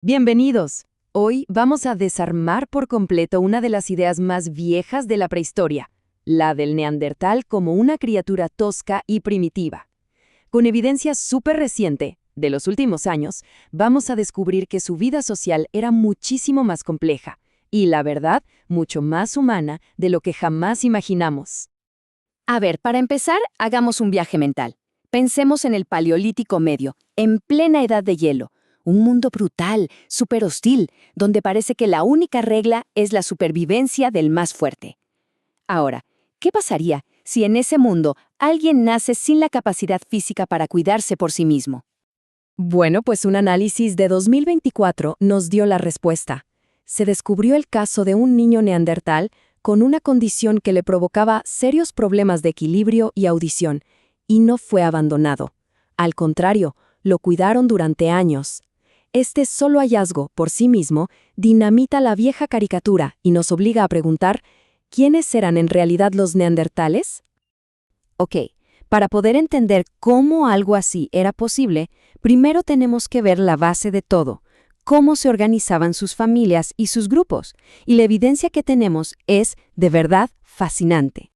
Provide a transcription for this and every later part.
Bienvenidos. Hoy vamos a desarmar por completo una de las ideas más viejas de la prehistoria, la del neandertal como una criatura tosca y primitiva. Con evidencia súper reciente, de los últimos años, vamos a descubrir que su vida social era muchísimo más compleja y, la verdad, mucho más humana de lo que jamás imaginamos. A ver, para empezar, hagamos un viaje mental. Pensemos en el Paleolítico Medio, en plena edad de hielo. Un mundo brutal, súper hostil, donde parece que la única regla es la supervivencia del más fuerte. Ahora, ¿qué pasaría si en ese mundo alguien nace sin la capacidad física para cuidarse por sí mismo? Bueno, pues un análisis de 2024 nos dio la respuesta. Se descubrió el caso de un niño neandertal con una condición que le provocaba serios problemas de equilibrio y audición, y no fue abandonado. Al contrario, lo cuidaron durante años. Este solo hallazgo, por sí mismo, dinamita la vieja caricatura y nos obliga a preguntar, ¿quiénes eran en realidad los neandertales? Ok, para poder entender cómo algo así era posible, primero tenemos que ver la base de todo, cómo se organizaban sus familias y sus grupos, y la evidencia que tenemos es, de verdad, fascinante.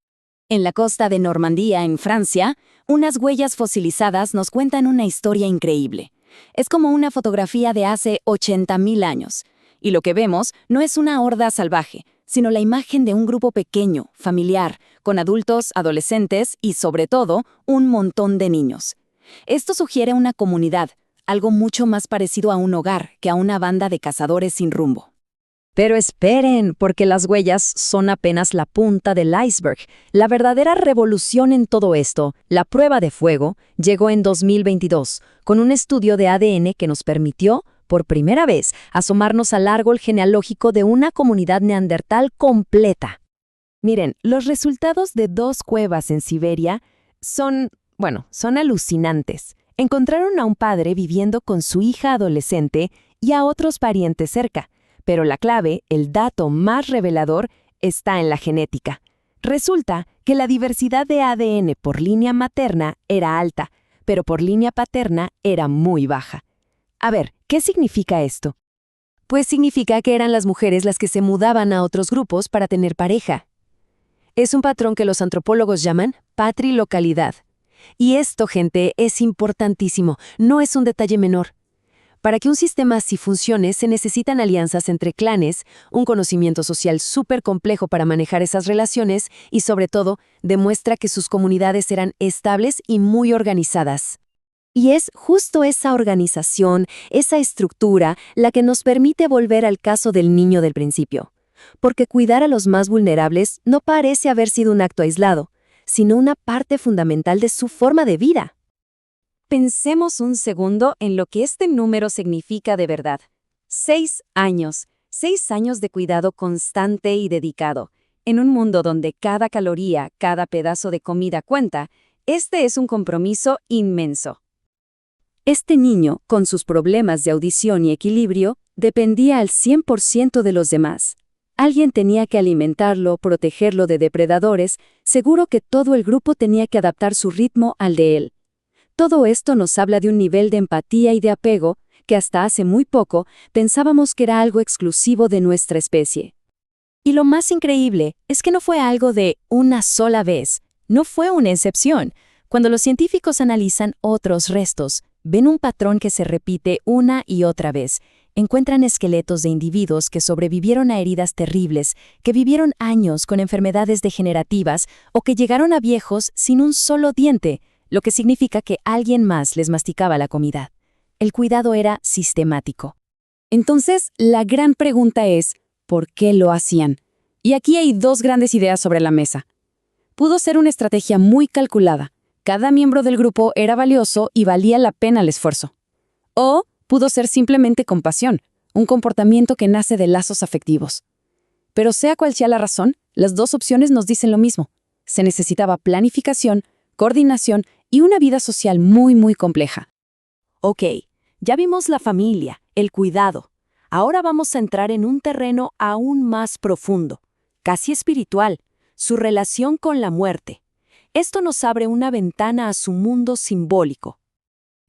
En la costa de Normandía, en Francia, unas huellas fosilizadas nos cuentan una historia increíble. Es como una fotografía de hace 80.000 años. Y lo que vemos no es una horda salvaje, sino la imagen de un grupo pequeño, familiar, con adultos, adolescentes y, sobre todo, un montón de niños. Esto sugiere una comunidad, algo mucho más parecido a un hogar que a una banda de cazadores sin rumbo. Pero esperen, porque las huellas son apenas la punta del iceberg. La verdadera revolución en todo esto, la prueba de fuego, llegó en 2022, con un estudio de ADN que nos permitió, por primera vez, asomarnos al árbol genealógico de una comunidad neandertal completa. Miren, los resultados de 2 cuevas en Siberia son alucinantes. Encontraron a un padre viviendo con su hija adolescente y a otros parientes cerca. Pero la clave, el dato más revelador, está en la genética. Resulta que la diversidad de ADN por línea materna era alta, pero por línea paterna era muy baja. A ver, ¿qué significa esto? Pues significa que eran las mujeres las que se mudaban a otros grupos para tener pareja. Es un patrón que los antropólogos llaman patrilocalidad. Y esto, gente, es importantísimo, no es un detalle menor. Para que un sistema así funcione, se necesitan alianzas entre clanes, un conocimiento social súper complejo para manejar esas relaciones y, sobre todo, demuestra que sus comunidades eran estables y muy organizadas. Y es justo esa organización, esa estructura, la que nos permite volver al caso del niño del principio. Porque cuidar a los más vulnerables no parece haber sido un acto aislado, sino una parte fundamental de su forma de vida. Pensemos un segundo en lo que este número significa de verdad. 6 años. 6 años de cuidado constante y dedicado. En un mundo donde cada caloría, cada pedazo de comida cuenta, este es un compromiso inmenso. Este niño, con sus problemas de audición y equilibrio, dependía al 100% de los demás. Alguien tenía que alimentarlo, protegerlo de depredadores, seguro que todo el grupo tenía que adaptar su ritmo al de él. Todo esto nos habla de un nivel de empatía y de apego que hasta hace muy poco pensábamos que era algo exclusivo de nuestra especie. Y lo más increíble es que no fue algo de una sola vez, no fue una excepción. Cuando los científicos analizan otros restos, ven un patrón que se repite una y otra vez. Encuentran esqueletos de individuos que sobrevivieron a heridas terribles, que vivieron años con enfermedades degenerativas o que llegaron a viejos sin un solo diente, lo que significa que alguien más les masticaba la comida. El cuidado era sistemático. Entonces, la gran pregunta es, ¿por qué lo hacían? Y aquí hay 2 grandes ideas sobre la mesa. Pudo ser una estrategia muy calculada. Cada miembro del grupo era valioso y valía la pena el esfuerzo. O pudo ser simplemente compasión, un comportamiento que nace de lazos afectivos. Pero sea cual sea la razón, las 2 opciones nos dicen lo mismo. Se necesitaba planificación, coordinación y una vida social muy compleja. Ok, ya vimos la familia, el cuidado. Ahora vamos a entrar en un terreno aún más profundo, casi espiritual, su relación con la muerte. Esto nos abre una ventana a su mundo simbólico.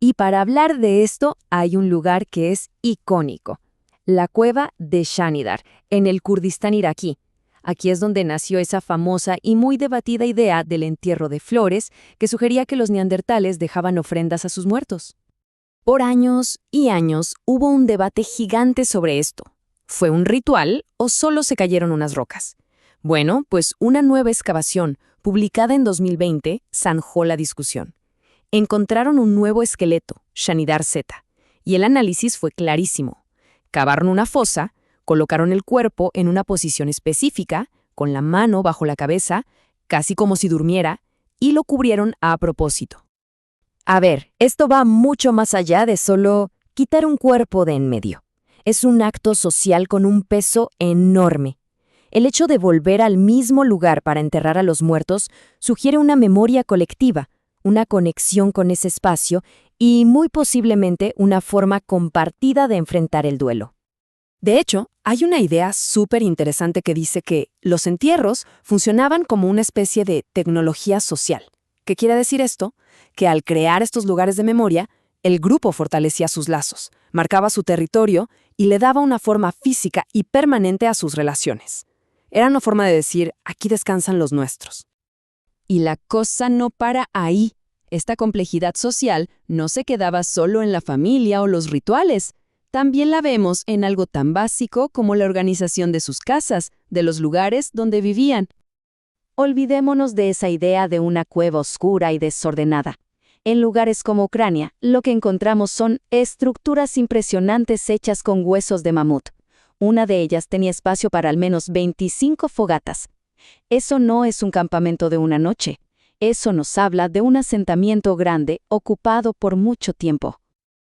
Y para hablar de esto, hay un lugar que es icónico, La cueva de Shanidar, en el Kurdistán iraquí. Aquí es donde nació esa famosa y muy debatida idea del entierro de flores que sugería que los neandertales dejaban ofrendas a sus muertos. Por años y años hubo un debate gigante sobre esto. ¿Fue un ritual o solo se cayeron unas rocas? Bueno, pues una nueva excavación, publicada en 2020, zanjó la discusión. Encontraron un nuevo esqueleto, Shanidar Z, y el análisis fue clarísimo. Cavaron una fosa, colocaron el cuerpo en una posición específica, con la mano bajo la cabeza, casi como si durmiera, y lo cubrieron a propósito. A ver, esto va mucho más allá de solo quitar un cuerpo de en medio. Es un acto social con un peso enorme. El hecho de volver al mismo lugar para enterrar a los muertos sugiere una memoria colectiva, una conexión con ese espacio y, muy posiblemente, una forma compartida de enfrentar el duelo. De hecho, hay una idea súper interesante que dice que los entierros funcionaban como una especie de tecnología social. ¿Qué quiere decir esto? Que al crear estos lugares de memoria, el grupo fortalecía sus lazos, marcaba su territorio y le daba una forma física y permanente a sus relaciones. Era una forma de decir, aquí descansan los nuestros. Y la cosa no para ahí. Esta complejidad social no se quedaba solo en la familia o los rituales. También la vemos en algo tan básico como la organización de sus casas, de los lugares donde vivían. Olvidémonos de esa idea de una cueva oscura y desordenada. En lugares como Ucrania, lo que encontramos son estructuras impresionantes hechas con huesos de mamut. Una de ellas tenía espacio para al menos 25 fogatas. Eso no es un campamento de una noche. Eso nos habla de un asentamiento grande ocupado por mucho tiempo.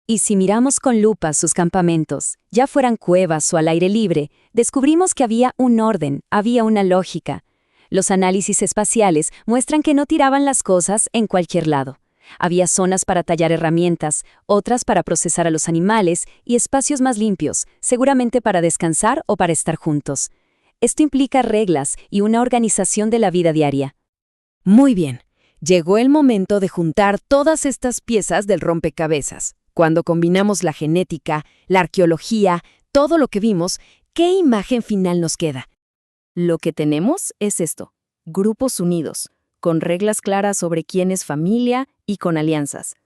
Y si miramos con lupa sus campamentos, ya fueran cuevas o al aire libre, descubrimos que había un orden, había una lógica. Los análisis espaciales muestran que no tiraban las cosas en cualquier lado. Había zonas para tallar herramientas, otras para procesar a los animales y espacios más limpios, seguramente para descansar o para estar juntos. Esto implica reglas y una organización de la vida diaria. Muy bien, llegó el momento de juntar todas estas piezas del rompecabezas. Cuando combinamos la genética, la arqueología, todo lo que vimos, ¿qué imagen final nos queda? Lo que tenemos es esto: grupos unidos, con reglas claras sobre quién es familia y con alianzas.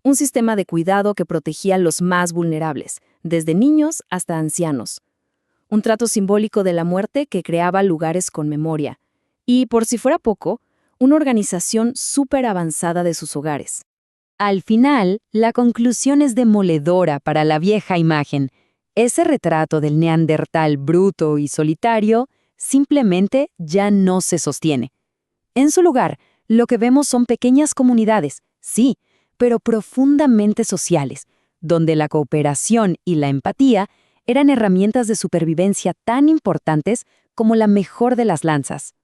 Un sistema de cuidado que protegía a los más vulnerables, desde niños hasta ancianos. Un trato simbólico de la muerte que creaba lugares con memoria. Y, por si fuera poco, una organización súper avanzada de sus hogares. Al final, la conclusión es demoledora para la vieja imagen. Ese retrato del neandertal bruto y solitario simplemente ya no se sostiene. En su lugar, lo que vemos son pequeñas comunidades, sí, pero profundamente sociales, donde la cooperación y la empatía eran herramientas de supervivencia tan importantes como la mejor de las lanzas.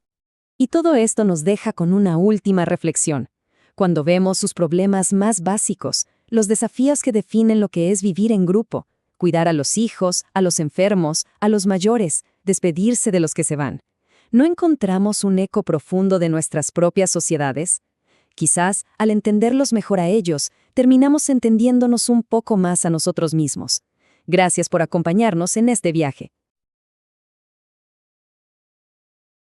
Y todo esto nos deja con una última reflexión. Cuando vemos sus problemas más básicos, los desafíos que definen lo que es vivir en grupo, cuidar a los hijos, a los enfermos, a los mayores, despedirse de los que se van, ¿no encontramos un eco profundo de nuestras propias sociedades? Quizás, al entenderlos mejor a ellos, terminamos entendiéndonos un poco más a nosotros mismos. Gracias por acompañarnos en este viaje.